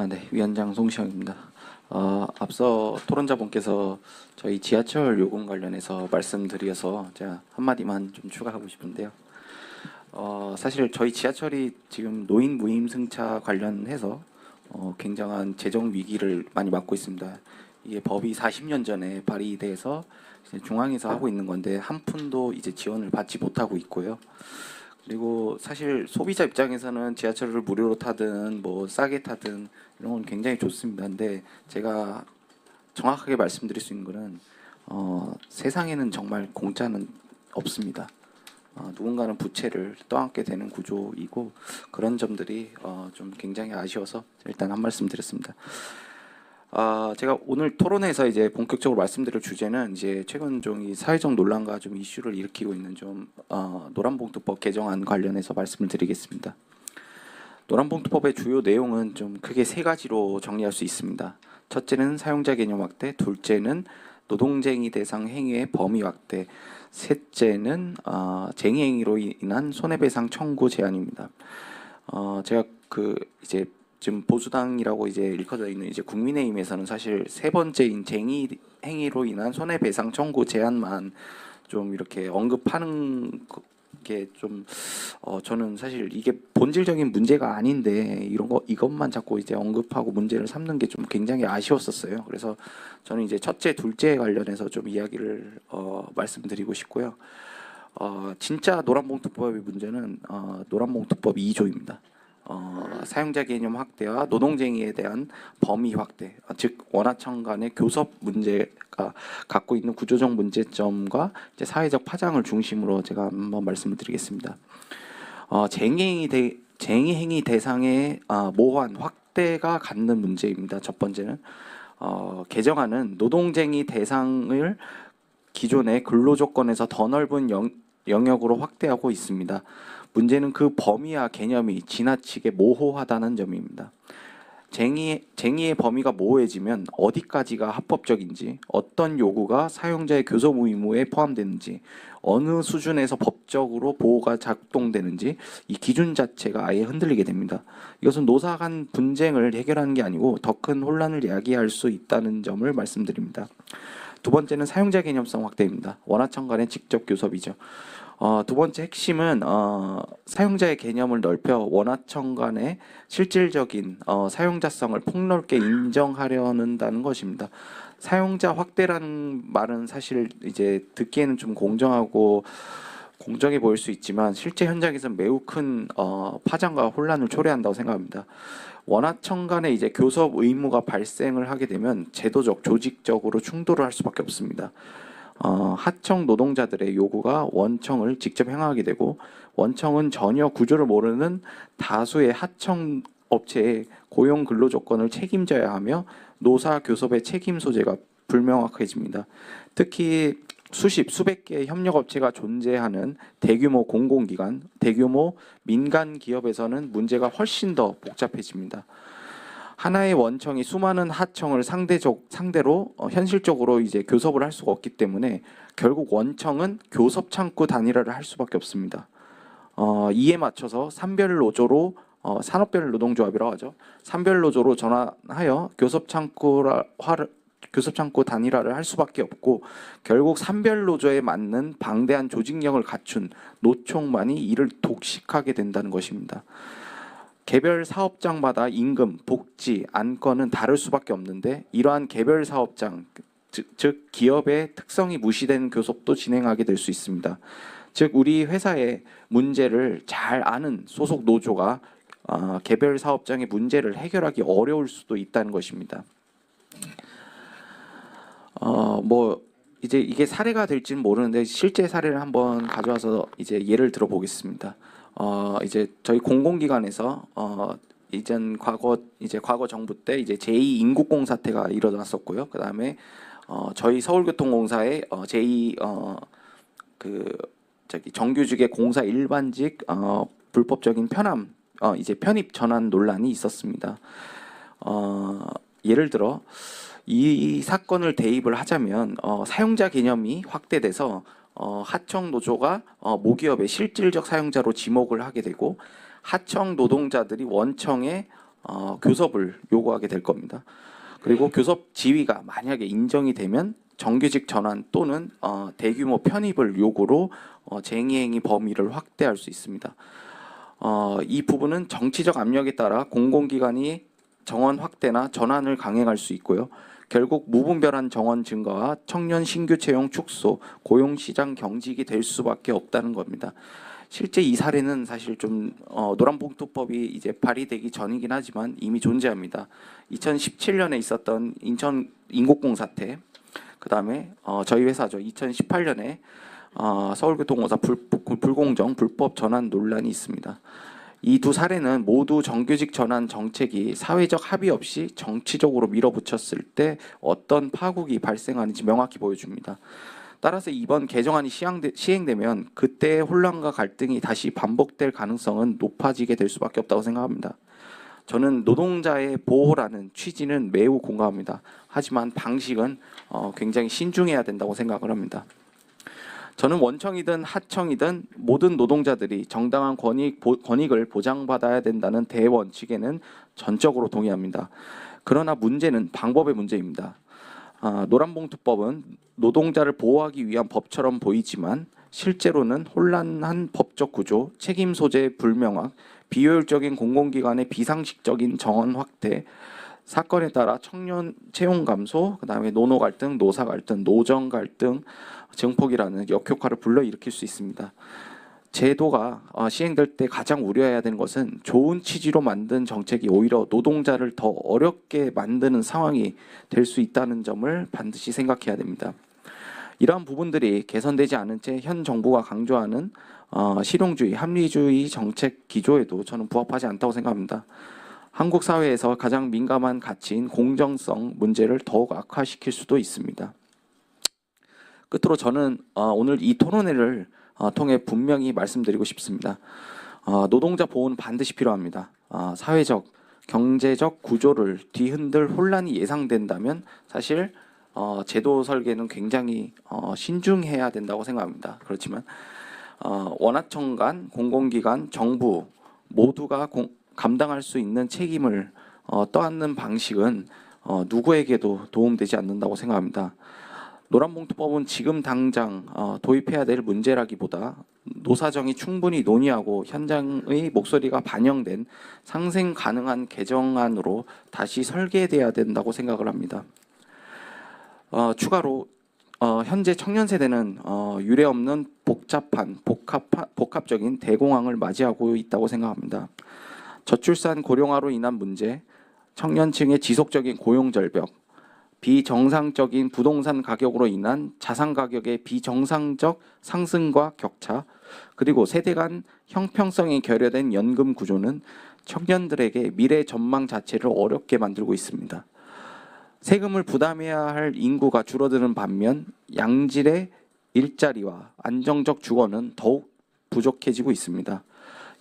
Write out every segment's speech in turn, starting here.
네, 위원장 송시영입니다. 앞서 토론자분께서 저희 지하철 요금 관련해서 말씀드려서 제가 한마디만 좀 추가하고 싶은데요. 사실 저희 지하철이 지금 노인 무임승차 관련해서 굉장한 재정 위기를 많이 맞고 있습니다. 이게 법이 40년 전에 발의돼서 이제 중앙에서 하고 있는 건데 한 푼도 이제 지원을 받지 못하고 있고요. 그리고 사실 소비자 입장에서는 지하철을 무료로 타든 뭐 싸게 타든 이런 건 굉장히 좋습니다. 근데 제가 정확하게 말씀드릴 수 있는 거는 세상에는 정말 공짜는 없습니다. 누군가는 부채를 떠안게 되는 구조이고 그런 점들이 좀 굉장히 아쉬워서 일단 한 말씀 드렸습니다. 제가 오늘 토론에서 이제 본격적으로 말씀드릴 주제는 이제 최근 좀 이 사회적 논란과 좀 이슈를 일으키고 있는 좀 노란봉투법 개정안 관련해서 말씀을 드리겠습니다. 노란봉투법의 주요 내용은 좀 크게 세 가지로 정리할 수 있습니다. 첫째는 사용자 개념 확대, 둘째는 노동쟁의 대상 행위의 범위 확대, 셋째는 쟁의 행위로 인한 손해배상 청구 제한입니다. 제가 이제 지금 보수당이라고 이제 일컬어져 있는 이제 국민의힘에서는 사실 세 번째인 쟁의 행위로 인한 손해배상 청구 제한만 좀 이렇게 언급하는 게 좀 저는 사실 이게 본질적인 문제가 아닌데 이것만 자꾸 이제 언급하고 문제를 삼는 게 좀 굉장히 아쉬웠었어요. 그래서 저는 이제 첫째, 둘째 관련해서 좀 이야기를 말씀드리고 싶고요. 진짜 노란봉투법의 문제는 노란봉투법 2조입니다. 사용자 개념 확대와 노동쟁의에 대한 범위 확대, 즉 원하청 간의 교섭 문제가 갖고 있는 구조적 문제점과 이제 사회적 파장을 중심으로 제가 한번 말씀을 드리겠습니다. 쟁의 행위 대상의 모호한 확대가 갖는 문제입니다. 첫 번째는 개정안은 노동쟁의 대상을 기존의 근로조건에서 더 넓은 영역으로 확대하고 있습니다. 문제는 그 범위와 개념이 지나치게 모호하다는 점입니다. 쟁의의 범위가 모호해지면 어디까지가 합법적인지, 어떤 요구가 사용자의 교섭 의무에 포함되는지, 어느 수준에서 법적으로 보호가 작동되는지 이 기준 자체가 아예 흔들리게 됩니다. 이것은 노사 간 분쟁을 해결하는 게 아니고 더 큰 혼란을 야기할 수 있다는 점을 말씀드립니다. 두 번째는 사용자 개념성 확대입니다. 원하청 간의 직접 교섭이죠. 두 번째 핵심은 사용자의 개념을 넓혀 원하청 간의 실질적인 사용자성을 폭넓게 인정하려는다는 것입니다. 사용자 확대라는 말은 사실 이제 듣기에는 좀 공정해 보일 수 있지만 실제 현장에서는 매우 큰 파장과 혼란을 초래한다고 생각합니다. 원하청 간의 이제 교섭 의무가 발생을 하게 되면 제도적, 조직적으로 충돌을 할 수밖에 없습니다. 하청 노동자들의 요구가 원청을 직접 향하게 되고 원청은 전혀 구조를 모르는 다수의 하청 업체의 고용 근로 조건을 책임져야 하며 노사 교섭의 책임 소재가 불명확해집니다. 특히 수백 개의 협력 업체가 존재하는 대규모 공공기관, 대규모 민간 기업에서는 문제가 훨씬 더 복잡해집니다. 하나의 원청이 수많은 하청을 상대로 현실적으로 이제 교섭을 할 수가 없기 때문에 결국 원청은 교섭 창구 단일화를 할 수밖에 없습니다. 이에 맞춰서 산별 노조로 산업별 노동조합이라고 하죠. 산별 노조로 전환하여 교섭 창구 단일화를 할 수밖에 없고 결국 산별 노조에 맞는 방대한 조직력을 갖춘 노총만이 이를 독식하게 된다는 것입니다. 개별 사업장마다 임금, 복지, 안건은 다를 수밖에 없는데 이러한 개별 사업장, 즉 기업의 특성이 무시되는 교섭도 진행하게 될 수 있습니다. 즉 우리 회사의 문제를 잘 아는 소속 노조가 개별 사업장의 문제를 해결하기 어려울 수도 있다는 것입니다. 뭐 이제 이게 사례가 될지는 모르는데 실제 사례를 한번 가져와서 이제 예를 들어 보겠습니다. 이제 저희 공공기관에서 과거 정부 때 이제 제2 인국공 사태가 일어났었고요. 그다음에 저희 서울교통공사의 제2 정규직의 공사 일반직 불법적인 이제 편입 전환 논란이 있었습니다. 예를 들어 이 사건을 대입을 하자면 사용자 개념이 확대돼서 하청 노조가 모기업의 실질적 사용자로 지목을 하게 되고 하청 노동자들이 원청의 교섭을 요구하게 될 겁니다. 그리고 교섭 지위가 만약에 인정이 되면 정규직 전환 또는 대규모 편입을 요구로 쟁의행위 범위를 확대할 수 있습니다. 이 부분은 정치적 압력에 따라 공공기관이 정원 확대나 전환을 강행할 수 있고요. 결국 무분별한 정원 증가와 청년 신규 채용 축소, 고용 시장 경직이 될 수밖에 없다는 겁니다. 실제 이 사례는 사실 좀 노란봉투법이 이제 발의되기 전이긴 하지만 이미 존재합니다. 2017년에 있었던 인천 인곡공 사태, 그다음에 저희 회사죠. 2018년에 서울교통공사 불공정 불법 전환 논란이 있습니다. 이 두 사례는 모두 정규직 전환 정책이 사회적 합의 없이 정치적으로 밀어붙였을 때 어떤 파국이 발생하는지 명확히 보여줍니다. 따라서 이번 개정안이 시행되면 그때의 혼란과 갈등이 다시 반복될 가능성은 높아지게 될 수밖에 없다고 생각합니다. 저는 노동자의 보호라는 취지는 매우 공감합니다. 하지만 방식은 굉장히 신중해야 된다고 생각을 합니다. 저는 원청이든 하청이든 모든 노동자들이 정당한 권익을 보장받아야 된다는 대원칙에는 전적으로 동의합니다. 그러나 문제는 방법의 문제입니다. 노란봉투법은 노동자를 보호하기 위한 법처럼 보이지만 실제로는 혼란한 법적 구조, 책임 소재 불명확, 비효율적인 공공기관의 비상식적인 정원 확대, 사건에 따라 청년 채용 감소, 그다음에 노노 갈등, 노사 갈등, 노정 갈등, 증폭이라는 역효과를 불러일으킬 수 있습니다. 제도가 시행될 때 가장 우려해야 되는 것은 좋은 취지로 만든 정책이 오히려 노동자를 더 어렵게 만드는 상황이 될 수 있다는 점을 반드시 생각해야 됩니다. 이러한 부분들이 개선되지 않은 채 현 정부가 강조하는 실용주의, 합리주의 정책 기조에도 저는 부합하지 않다고 생각합니다. 한국 사회에서 가장 민감한 가치인 공정성 문제를 더욱 악화시킬 수도 있습니다. 끝으로 저는 오늘 이 토론회를 통해 분명히 말씀드리고 싶습니다. 노동자 보호는 반드시 필요합니다. 사회적, 경제적 구조를 뒤흔들 혼란이 예상된다면 사실 제도 설계는 굉장히 신중해야 된다고 생각합니다. 그렇지만 원하청 간, 공공기관, 정부 모두가 감당할 수 있는 책임을 떠안는 방식은 누구에게도 도움되지 않는다고 생각합니다. 노란봉투법은 지금 당장 도입해야 될 문제라기보다 노사정이 충분히 논의하고 현장의 목소리가 반영된 상생 가능한 개정안으로 다시 설계돼야 된다고 생각을 합니다. 추가로 현재 청년 세대는 유례없는 복합적인 대공황을 맞이하고 있다고 생각합니다. 저출산 고령화로 인한 문제, 청년층의 지속적인 고용 절벽, 비정상적인 부동산 가격으로 인한 자산 가격의 비정상적 상승과 격차, 그리고 세대 간 형평성이 결여된 연금 구조는 청년들에게 미래 전망 자체를 어렵게 만들고 있습니다. 세금을 부담해야 할 인구가 줄어드는 반면 양질의 일자리와 안정적 주거는 더욱 부족해지고 있습니다.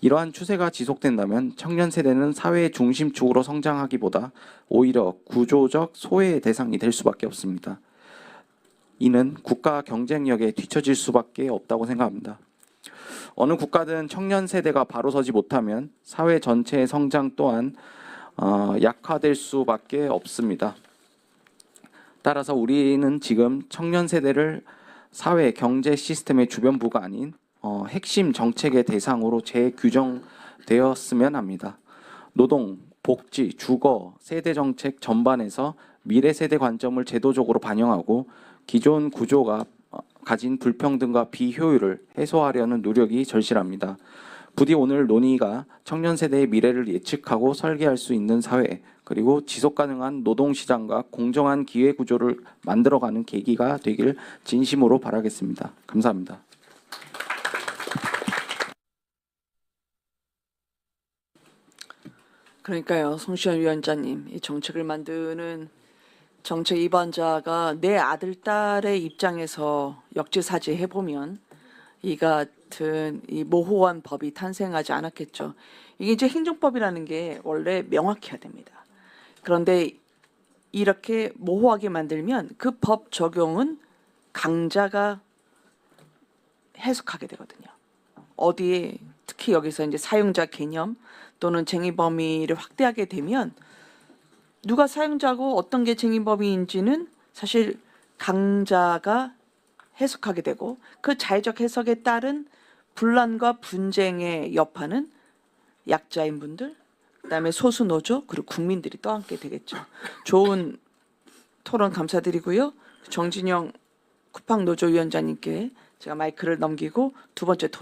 이러한 추세가 지속된다면 청년 세대는 사회의 중심축으로 성장하기보다 오히려 구조적 소외의 대상이 될 수밖에 없습니다. 이는 국가 경쟁력에 뒤처질 수밖에 없다고 생각합니다. 어느 국가든 청년 세대가 바로 서지 못하면 사회 전체의 성장 또한 약화될 수밖에 없습니다. 따라서 우리는 지금 청년 세대를 사회 경제 시스템의 주변부가 아닌 핵심 정책의 대상으로 재규정되었으면 합니다. 노동, 복지, 주거, 세대 정책 전반에서 미래 세대 관점을 제도적으로 반영하고 기존 구조가 가진 불평등과 비효율을 해소하려는 노력이 절실합니다. 부디 오늘 논의가 청년 세대의 미래를 예측하고 설계할 수 있는 사회, 그리고 지속가능한 노동시장과 공정한 기회 구조를 만들어가는 계기가 되길 진심으로 바라겠습니다. 감사합니다. 그러니까요, 송시현 위원장님, 이 정책을 만드는 정책 입안자가 내 아들, 딸의 입장에서 역지사지 해보면 이 같은 이 모호한 법이 탄생하지 않았겠죠. 이게 이제 행정법이라는 게 원래 명확해야 됩니다. 그런데 이렇게 모호하게 만들면 그 법 적용은 강자가 해석하게 되거든요. 어디에 특히 여기서 이제 사용자 개념 또는 쟁의 범위를 확대하게 되면 누가 사용자고 어떤 게 쟁의 범위인지는 사실 강자가 해석하게 되고 그 자의적 해석에 따른 분란과 분쟁의 여파는 약자인 분들, 그다음에 소수 노조 그리고 국민들이 떠안게 되겠죠. 좋은 토론 감사드리고요. 정진영 쿠팡 노조 위원장님께 제가 마이크를 넘기고 두 번째 토론